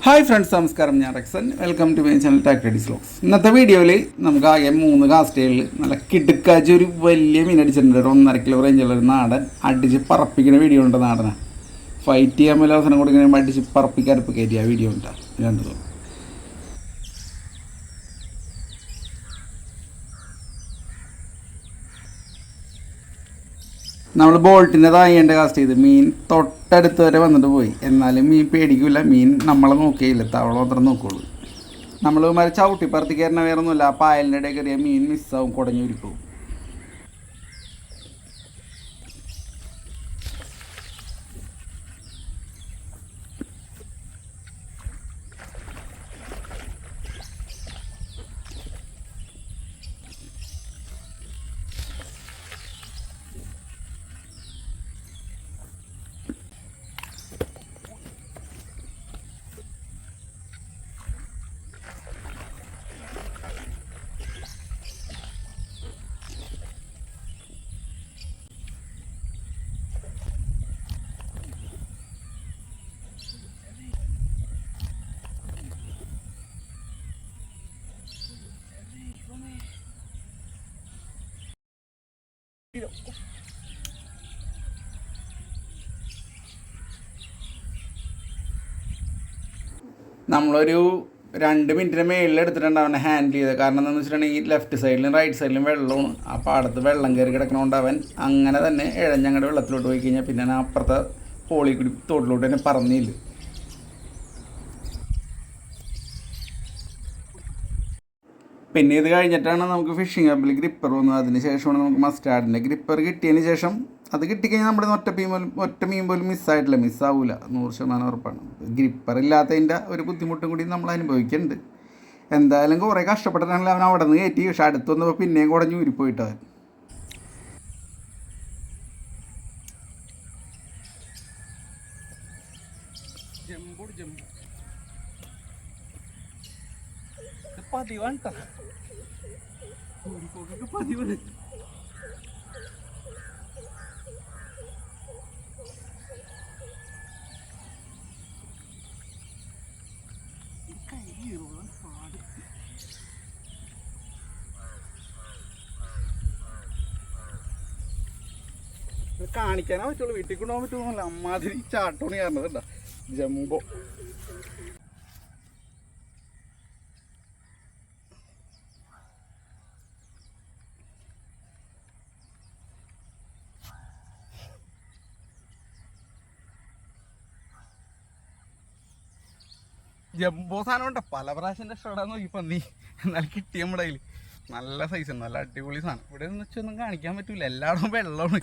Hi friends, നമസ്കാരം. ഞാൻ റെക്സൻ. വെൽക്കം ടു മൈ ചാനൽ ടാക്ടഡീസ് വ്ലോഗ്സ്. ഇന്നത്തെ വീഡിയോയിൽ നമുക്ക് ആകെ 3 കാസ്റ്റേകളിൽ നല്ല കിടുക്കാച്ച ഒരു വലിയ മീൻ അടിച്ചിട്ടുണ്ട്. ഒരു 1.5 കിലോ റേഞ്ചുള്ള ഒരു നാടൻ അടിച്ച് പറപ്പിക്കുന്ന വീഡിയോ ഉണ്ട്. നാടനാണ് ഫൈറ്റ് ചെയ്യാൻ വല്ല അവസരം കൊടുക്കുന്ന അടിച്ച് പറപ്പിക്കാരപ്പ് കയറ്റിയ വീഡിയോ ഉണ്ടാകും. രണ്ടു നമ്മൾ ബോൾട്ടിൻ്റെ താഴേണ്ട കാസ്റ്റ് ചെയ്ത് മീൻ തൊട്ടടുത്ത് വരെ വന്നിട്ട് പോയി. എന്നാലും മീൻ പേടിക്കില്ല. മീൻ നമ്മളെ നോക്കിയില്ല, തവള മാത്രം നോക്കുള്ളൂ. നമ്മൾ ചവിട്ടി പറത്തി കയറണ വേറെ ഒന്നുമില്ല. ആ പായലിൻ്റെ ഇടയിൽ കയറിയ മീൻ മിസ്സാവും, കുടഞ്ഞുരുക്കും. നമ്മളൊരു 2 മിനിറ്റിന് മേളിൽ എടുത്തിട്ടുണ്ട് അവനെ ഹാൻഡിൽ ചെയ്തത്. കാരണം എന്താണെന്ന് വെച്ചിട്ടുണ്ടെങ്കിൽ ലെഫ്റ്റ് സൈഡിലും റൈറ്റ് സൈഡിലും വെള്ളമാണ്. ആ പാടത്ത് വെള്ളം കയറി കിടക്കണോണ്ട് അവൻ അങ്ങനെ തന്നെ ഇഴഞ്ഞങ്ങടെ വെള്ളത്തിലോട്ട് പോയി കഴിഞ്ഞാൽ പിന്നെ അപ്പുറത്തെ പോളി കൂടി തോട്ടിലോട്ട് തന്നെ പറന്നില്ല. പിന്നെ ഇത് കഴിഞ്ഞിട്ടാണ് നമുക്ക് ഫിഷിംഗ് ഹബിൽ ഗ്രിപ്പർ വന്നത്. അതിന് ശേഷമാണ് നമുക്ക് മസ്റ്റാർഡിൻ്റെ ഗ്രിപ്പർ കിട്ടിയതിന് ശേഷം അത് കിട്ടിക്കഴിഞ്ഞാൽ നമ്മുടെ ഒറ്റ മീൻ പോലും മിസ്സായിട്ടില്ല, മിസ്സാവില്ല, 100% ഉറപ്പാണ്. ഗ്രിപ്പർ ഇല്ലാത്തതിൻ്റെ ഒരു ബുദ്ധിമുട്ടും കൂടി നമ്മൾ അനുഭവിക്കുന്നുണ്ട്. എന്തായാലും കുറേ കഷ്ടപ്പെട്ടിട്ടാണെങ്കിൽ അവൻ അവിടെ നിന്ന് കയറ്റി. പക്ഷെ അടുത്ത് വന്നപ്പോൾ പിന്നെയും കുടഞ്ഞ് ഊരിപ്പോയിട്ടവൻ. കാണിക്കാനേ പറ്റുള്ളൂ, വീട്ടിൽ കൊണ്ടുപോകാൻ പറ്റുന്നില്ല. അമ്മാതിരി ചാട്ടോണി കാരണത് ജംബോ. ജംബോ സാധനം ഉണ്ട്. പല പ്രാവശ്യം രക്ഷപ്പെടാൻ നോക്കി പന്നി, എന്നാലും കിട്ടിയ നമ്മുടെ കയ്യിൽ നല്ല സൈസ്, നല്ല അടിപൊളി സാധനം. ഇവിടെ നിന്ന് വെച്ചൊന്നും കാണിക്കാൻ പറ്റൂല, എല്ലായിടവും വെള്ളമാണ്.